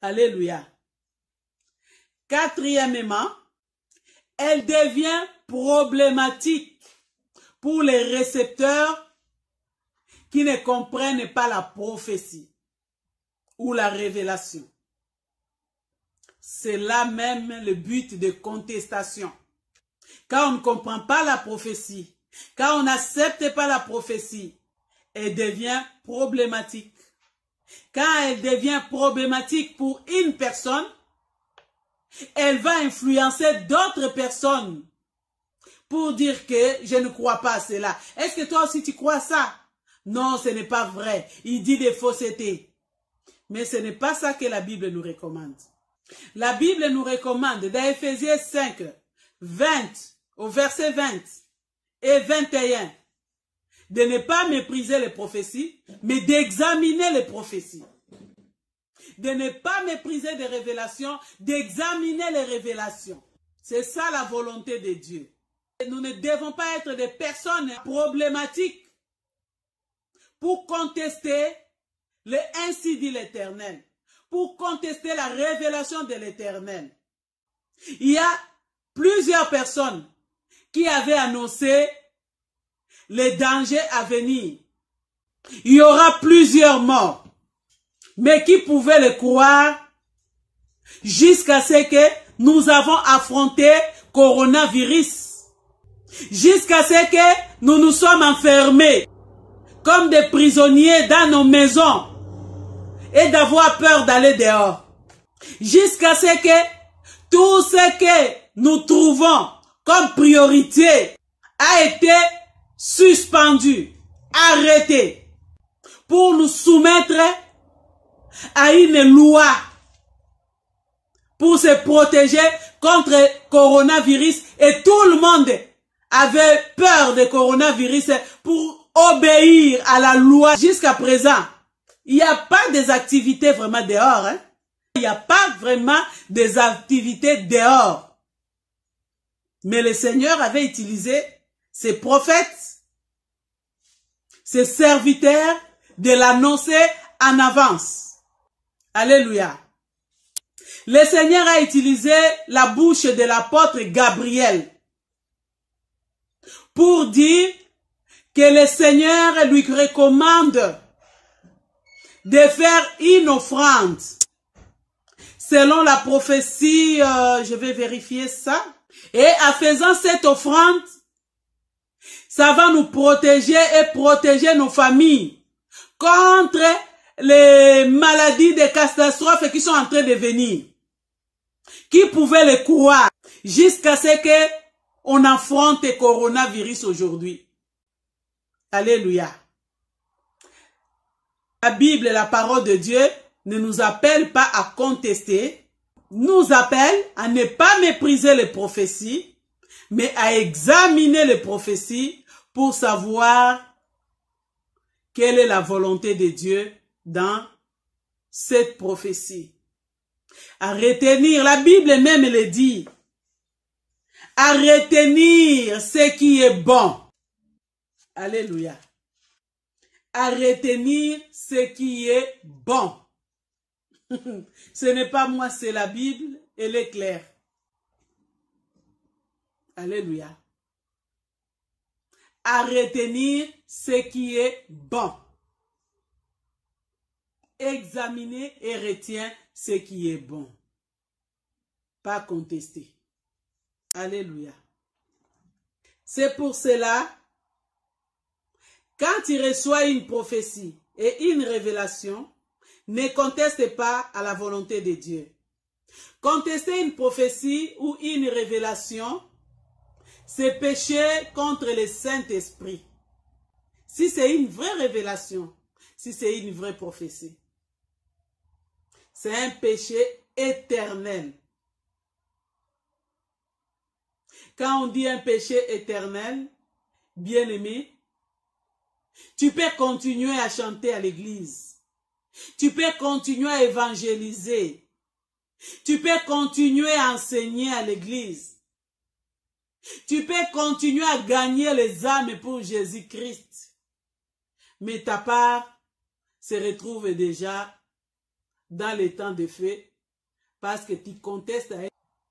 Alléluia. Quatrièmement, elle devient problématique pour les récepteurs qui ne comprennent pas la prophétie ou la révélation. C'est là même le but de contestation. Quand on ne comprend pas la prophétie, quand on n'accepte pas la prophétie, elle devient problématique. Quand elle devient problématique pour une personne, elle va influencer d'autres personnes pour dire que je ne crois pas à cela. Est-ce que toi aussi tu crois ça? Non, ce n'est pas vrai. Il dit des faussetés. Mais ce n'est pas ça que la Bible nous recommande. La Bible nous recommande dans Éphésiens 5, 20, au verset 20 et 21, de ne pas mépriser les prophéties, mais d'examiner les prophéties. De ne pas mépriser des révélations, d'examiner les révélations. C'est ça la volonté de Dieu. Nous ne devons pas être des personnes problématiques pour contester le ainsi dit l'Éternel, pour contester la révélation de l'Éternel. Il y a plusieurs personnes qui avaient annoncé les dangers à venir. Il y aura plusieurs morts, mais qui pouvaient le croire jusqu'à ce que nous avons affronté coronavirus, jusqu'à ce que nous nous sommes enfermés comme des prisonniers dans nos maisons et d'avoir peur d'aller dehors. Jusqu'à ce que tout ce que nous trouvons comme priorité a été suspendu, arrêté, pour nous soumettre à une loi pour se protéger contre le coronavirus, et tout le monde avait peur de coronavirus pour obéir à la loi. Jusqu'à présent, il n'y a pas des activités vraiment dehors. Hein? Il n'y a pas vraiment des activités dehors. Mais le Seigneur avait utilisé ses prophètes, ses serviteurs, de l'annoncer en avance. Alléluia. Le Seigneur a utilisé la bouche de l'apôtre Gabriel pour dire que le Seigneur lui recommande de faire une offrande. Selon la prophétie, je vais vérifier ça. Et en faisant cette offrande, ça va nous protéger et protéger nos familles contre les maladies, des catastrophes qui sont en train de venir. Qui pouvait le croire jusqu'à ce que on affronte le coronavirus aujourd'hui. Alléluia. La Bible, la parole de Dieu, ne nous appelle pas à contester, nous appelle à ne pas mépriser les prophéties, mais à examiner les prophéties pour savoir quelle est la volonté de Dieu dans cette prophétie. À retenir, la Bible même le dit, à retenir ce qui est bon. Alléluia. À retenir ce qui est bon. Ce n'est pas moi, c'est la Bible, elle est claire. Alléluia. À retenir ce qui est bon. Examiner et retient ce qui est bon. Pas contester. Alléluia. C'est pour cela, quand tu reçois une prophétie et une révélation, ne conteste pas à la volonté de Dieu. Contester une prophétie ou une révélation, c'est pécher contre le Saint-Esprit. Si c'est une vraie révélation, si c'est une vraie prophétie, c'est un péché éternel. Quand on dit un péché éternel, bien-aimé, tu peux continuer à chanter à l'église. Tu peux continuer à évangéliser. Tu peux continuer à enseigner à l'église. Tu peux continuer à gagner les âmes pour Jésus-Christ. Mais ta part se retrouve déjà dans les temps de feu parce que tu contestes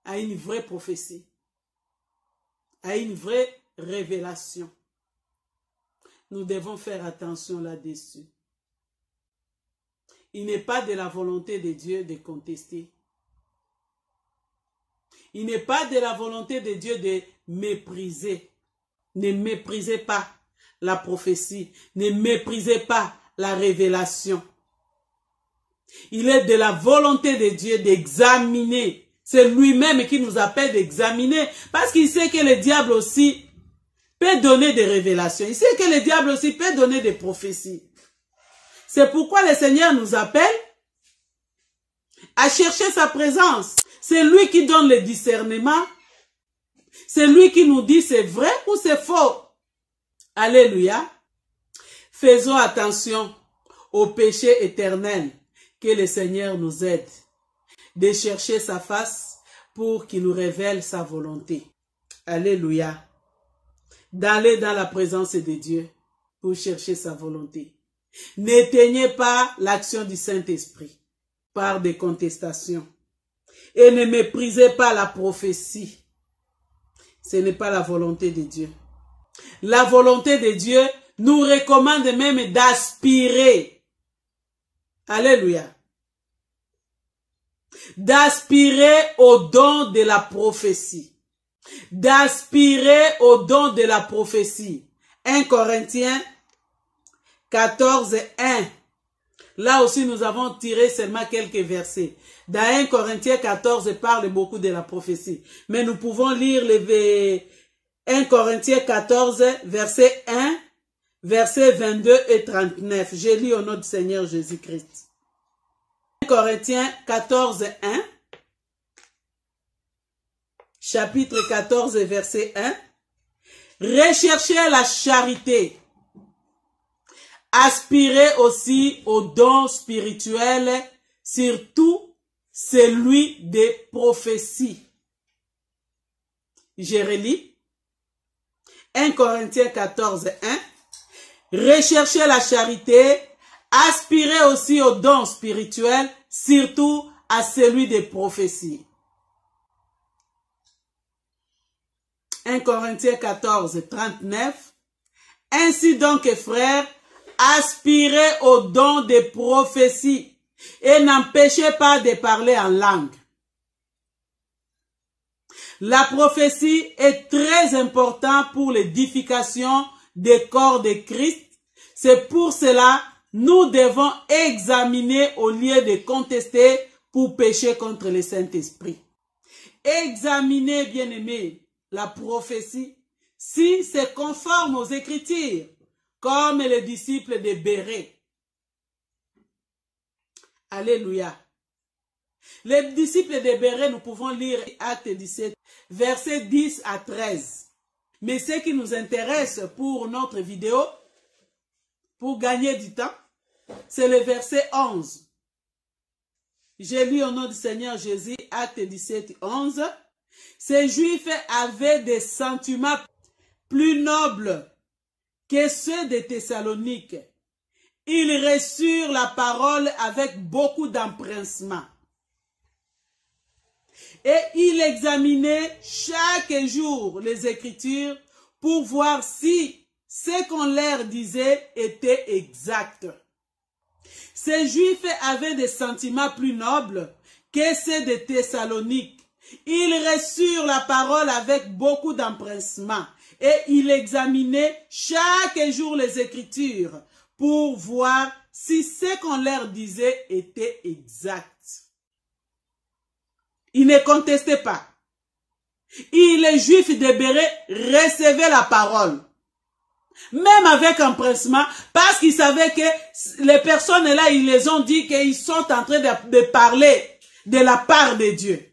à une vraie prophétie, à une vraie révélation. Nous devons faire attention là-dessus. Il n'est pas de la volonté de Dieu de contester. Il n'est pas de la volonté de Dieu de mépriser. Ne méprisez pas la prophétie. Ne méprisez pas la révélation. Il est de la volonté de Dieu d'examiner. C'est lui-même qui nous appelle d'examiner. Parce qu'il sait que le diable aussi peut donner des révélations. Il sait que le diable aussi peut donner des prophéties. C'est pourquoi le Seigneur nous appelle à chercher sa présence. C'est lui qui donne le discernement. C'est lui qui nous dit c'est vrai ou c'est faux. Alléluia. Faisons attention au péché éternel. Que le Seigneur nous aide de chercher sa face pour qu'il nous révèle sa volonté. Alléluia. D'aller dans la présence de Dieu pour chercher sa volonté. N'éteignez pas l'action du Saint-Esprit par des contestations. Et ne méprisez pas la prophétie. Ce n'est pas la volonté de Dieu. La volonté de Dieu nous recommande même d'aspirer. Alléluia. D'aspirer au don de la prophétie. D'aspirer au don de la prophétie. 1 Corinthiens 14, 1. Là aussi, nous avons tiré seulement quelques versets. Dans 1 Corinthiens 14, parle beaucoup de la prophétie. Mais nous pouvons lire les 1 Corinthiens 14, verset 1, verset 22 et 39. Je lis au nom du Seigneur Jésus-Christ. 1 Corinthiens 14, 1. Chapitre 14, verset 1. Recherchez la charité. Aspirez aussi aux dons spirituels, surtout celui des prophéties. Je relis. 1 Corinthiens 14, 1. Recherchez la charité, aspirez aussi aux dons spirituels, surtout à celui des prophéties. 1 Corinthiens 14, 39. Ainsi donc, frères, aspirez aux dons des prophéties et n'empêchez pas de parler en langue. La prophétie est très importante pour l'édification des corps de Christ. C'est pour cela que nous devons examiner au lieu de contester pour pécher contre le Saint-Esprit. Examinez, bien-aimés, la prophétie si c'est conforme aux Écritures, comme les disciples de Bérée. Alléluia. Les disciples de Bérée, nous pouvons lire Acte 17, versets 10 à 13. Mais ce qui nous intéresse pour notre vidéo, pour gagner du temps, c'est le verset 11. J'ai lu au nom du Seigneur Jésus, Acte 17, 11. Ces Juifs avaient des sentiments plus nobles que ceux de Thessalonique. Ils reçurent la parole avec beaucoup d'empressement. Et ils examinaient chaque jour les Écritures pour voir si ce qu'on leur disait était exact. Ces Juifs avaient des sentiments plus nobles que ceux de Thessalonique. Ils reçurent la parole avec beaucoup d'empressement et ils examinaient chaque jour les Écritures pour voir si ce qu'on leur disait était exact. Ils ne contestaient pas. Et les Juifs de Bérée recevaient la parole. Même avec empressement, parce qu'ils savaient que les personnes là, ils les ont dit qu'ils sont en train de parler de la part de Dieu.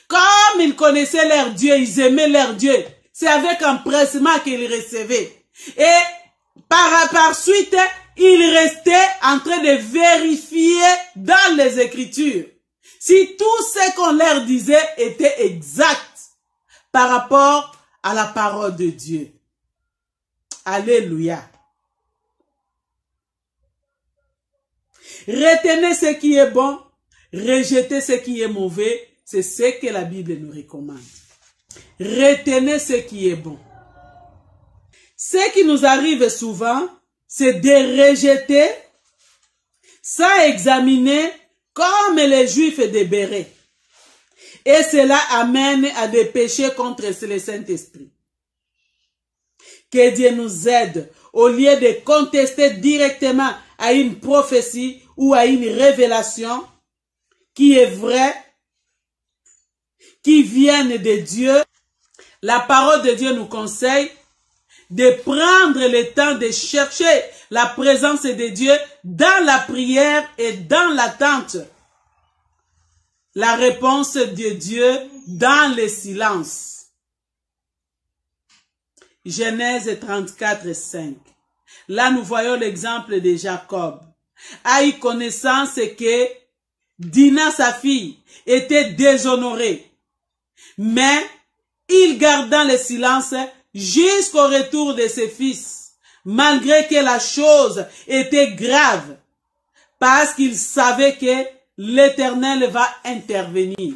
Comme ils connaissaient leur Dieu, ils aimaient leur Dieu. C'est avec empressement qu'ils recevaient. Et par suite, ils restaient en train de vérifier dans les Écritures si tout ce qu'on leur disait était exact par rapport à la parole de Dieu. Alléluia. Retenez ce qui est bon, Rejeter ce qui est mauvais, c'est ce que la Bible nous recommande. Retenez ce qui est bon. Ce qui nous arrive souvent, c'est de rejeter sans examiner comme les Juifs de Bérée. Et cela amène à des péchés contre le Saint-Esprit. Que Dieu nous aide, au lieu de contester directement à une prophétie ou à une révélation qui est vraie, qui vient de Dieu. La parole de Dieu nous conseille de prendre le temps de chercher la présence de Dieu dans la prière et dans l'attente. La réponse de Dieu dans le silence. Genèse 34, 5. Là, nous voyons l'exemple de Jacob. A eu connaissance que Dina, sa fille, était déshonorée. Mais il garda le silence jusqu'au retour de ses fils, malgré que la chose était grave, parce qu'il savait que l'Éternel va intervenir.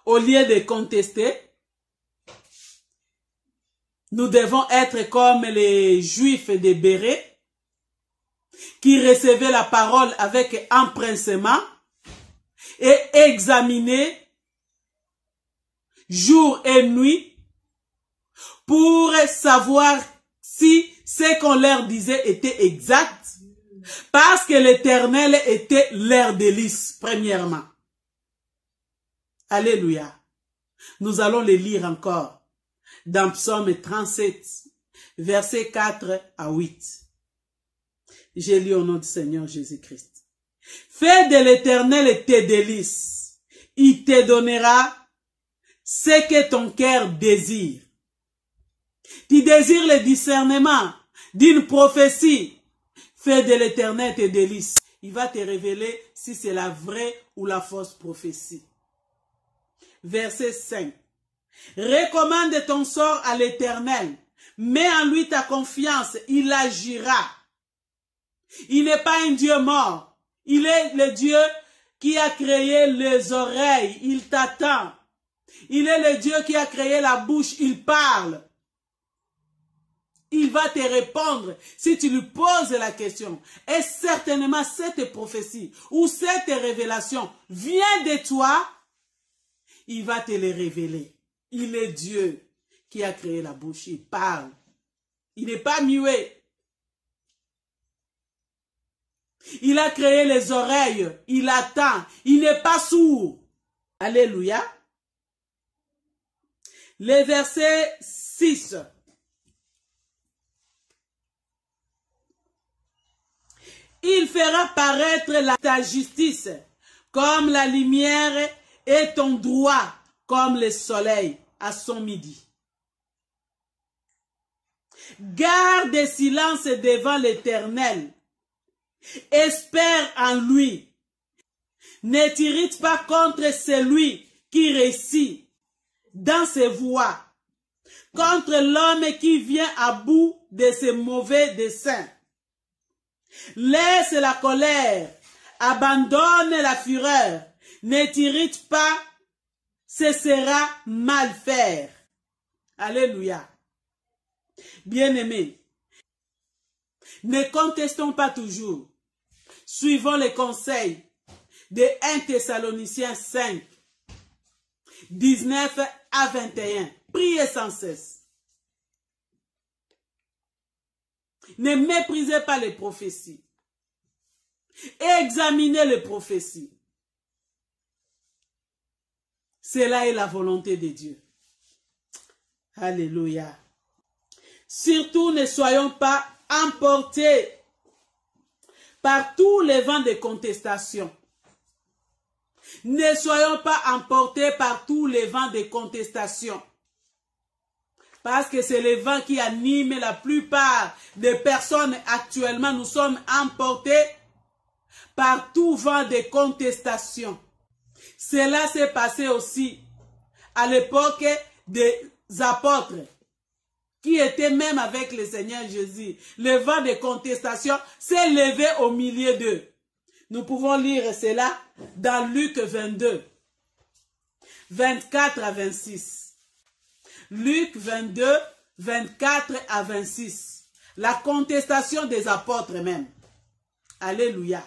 Au lieu de contester, nous devons être comme les Juifs de Bérée, qui recevaient la parole avec empressement et examiner jour et nuit pour savoir si ce qu'on leur disait était exact, parce que l'Éternel était leur délice, premièrement. Alléluia. Nous allons les lire encore dans Psaume 37, versets 4 à 8. J'ai lu au nom du Seigneur Jésus-Christ. Fais de l'Éternel tes délices. Il te donnera ce que ton cœur désire. Tu désires le discernement d'une prophétie. Fais de l'Éternel tes délices. Il va te révéler si c'est la vraie ou la fausse prophétie. Verset 5. Recommande ton sort à l'Éternel. Mets en lui ta confiance. Il agira. Il n'est pas un Dieu mort. Il est le Dieu qui a créé les oreilles. Il t'attend. Il est le Dieu qui a créé la bouche. Il parle. Il va te répondre si tu lui poses la question. Et certainement cette prophétie ou cette révélation vient de toi. Il va te les révéler. Il est Dieu qui a créé la bouche. Il parle. Il n'est pas muet. Il a créé les oreilles. Il attend. Il n'est pas sourd. Alléluia. Le verset 6. Il fera paraître ta justice comme la lumière et ton droit comme le soleil à son midi. Garde silence devant l'Éternel. Espère en lui. Ne t'irrite pas contre celui qui réussit dans ses voies, contre l'homme qui vient à bout de ses mauvais desseins. Laisse la colère, abandonne la fureur, ne t'irrite pas, ce sera mal faire. Alléluia. Bien-aimés, ne contestons pas toujours. Suivons les conseils de 1 Thessaloniciens 5, 19 à 21. Priez sans cesse. Ne méprisez pas les prophéties. Examinez les prophéties. Cela est la volonté de Dieu. Alléluia. Surtout, ne soyons pas emportés par tous les vents de contestation. Ne soyons pas emportés par tous les vents de contestation. Parce que c'est le vent qui anime la plupart des personnes actuellement. Nous sommes emportés par tout vent de contestation. Cela s'est passé aussi à l'époque des apôtres qui étaient même avec le Seigneur Jésus. Le vent de contestation s'est levé au milieu d'eux. Nous pouvons lire cela dans Luc 22, 24 à 26. Luc 22, 24 à 26. La contestation des apôtres même. Alléluia.